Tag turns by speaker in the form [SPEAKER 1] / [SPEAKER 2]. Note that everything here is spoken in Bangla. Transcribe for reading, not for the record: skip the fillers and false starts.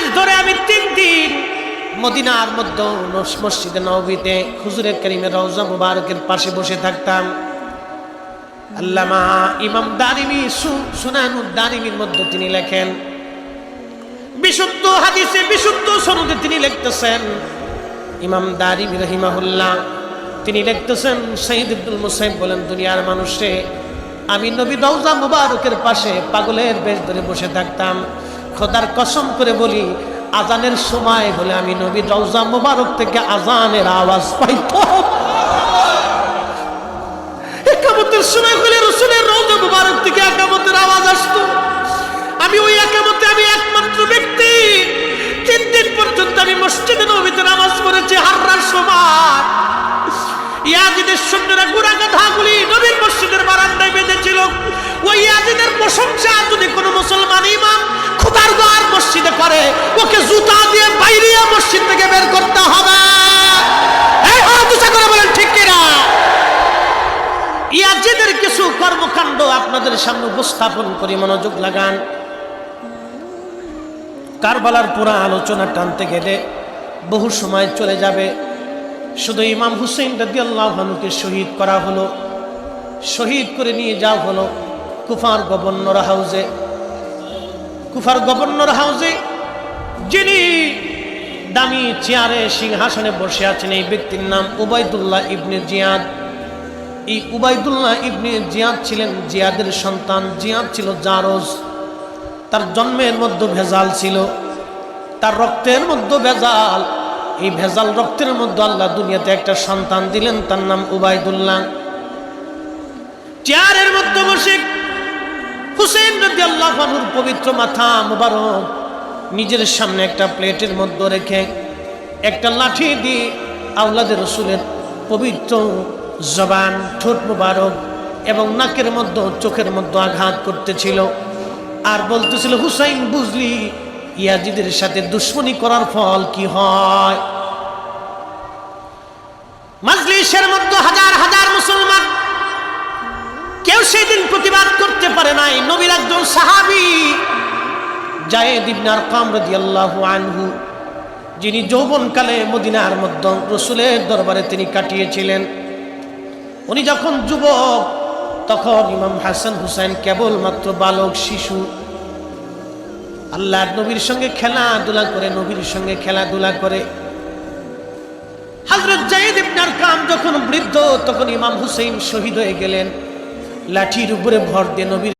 [SPEAKER 1] মাস ধরে আমি 3 দিন মদিনার মধ্যে মসজিদে নববীতে হুজুরে কারীমের রওজা মুবারকের পাশে বসে থাকতাম। আল্লামা ইমাম দারিমি সুনানুদ দারিমির মধ্যে তিনি লেখেন, বিশুদ্ধ হাদিসে বিশুদ্ধ সনদে তিনি লিখতেছেন, ইমাম দারিমি রাহিমাহুল্লাহ তিনি লিখতেছেন, সাইয়্যিদ ইবনুল মুসাইয়্যিব বলেন, দুনিয়ার মানুষে আমি নবী রওজা মুবারকের পাশে পাগলের বেশ ধরে বসে থাকতাম। খোদার কসম করে বলি, আজানের সময় হলে আমি নবী রওজা মুবারক থেকে আজানের আওয়াজ পাইতাম। একামতের সময় হলে রাসূলের রওজা মুবারক থেকে একামতের আওয়াজ আসতো। আমি ওই একামতে আমি একমাত্র ব্যক্তি 3 দিন পর্যন্ত আমি মসজিদে নববীতে নামাজ পড়েছি। হাররার সময় ইয়াজিদের সৈন্যরা ঘোড়া গাধাগুলি নবীর মসজিদের বারান্দায় বেঁধেছিল। ওই ইয়াজিদের প্রশংসা যদি কোনো মুসলমান ইমাম খোদার ঘর মসজিদে করে, ওকে জুতা দিয়ে বাইরে মসজিদ থেকে বের করতে হবে। এই হাতুসা করে বলেন ঠিক কিনা? ইয়াজিদের কিছু কর্মকাণ্ড আপনাদের সামনে উপস্থাপন করি, মনোযোগ লাগান। কারবালার পুরা আলোচনা টানতে গেলে বহু সময় চলে যাবে। শুধু ইমাম হুসাইন রাদিয়াল্লাহু আনহুকে শহীদ করা হলো, শহীদ করে নিয়ে যাওয়া হলো কুফার গভর্নর হাউসে। কুফার গভর্নর হাউসে যিনি দামি চেয়ারে সিংহাসনে বসে আছেন, এই ব্যক্তির নাম উবাইদুল্লাহ ইবনে জিয়াদ। এই উবাইদুল্লাহ ইবনে জিয়াদ ছিলেন জিয়াদের সন্তান। জিয়াদ ছিল জারজ। তার জন্মের মধ্যে ভেজাল ছিল, তার রক্তের মধ্যে ভেজাল। এই ভেজাল রক্তের মধ্যে আল্লাহ দুনিয়াতে একটা সন্তান দিলেন, তার নাম উবাইদুল্লাহ। চেয়ারের মধ্যে বসে হুসেইন রাদিয়াল্লাহু আনহুর পবিত্র মাথা মুবারক নিজের সামনে একটা প্লেটের মধ্যে রেখে একটা লাঠি দিয়ে আওলাদে রাসূলের পবিত্র জবান, ঠোঁট মুবারক এবং নাকের মধ্যে, চোখের মধ্যে আঘাত করতেছিল আর বলতেছিল, হুসাইন বুঝলি ইয়াজিদের সাথে দুশমনি করার ফল কি হয়? মাজলিসের মধ্যে হাজার হাজার মুসলমান, কেউ সেদিন প্রতিবাদ করতে পারে নাই। নবীর একজন সাহাবী যায়েদ ইবনে আরকাম রাদিয়াল্লাহু আনহু, যিনি যৌবনকালে মদিনার মধ্যে রাসূলের দরবারে তিনি কাটিয়েছিলেন, উনি যখন যুবক তখন ইমাম হাসান হুসাইন কেবলমাত্র বালক শিশু। আল্লাহর নবীর সঙ্গে খেলাধুলা করে, নবীর সঙ্গে খেলাধুলা করে। হযরত যায়েদ ইবনে আরকাম যখন বৃদ্ধ, তখন ইমাম হুসাইন শহীদ হয়ে গেলেন। লাঠির উপরে ভর দিয়ে নবীর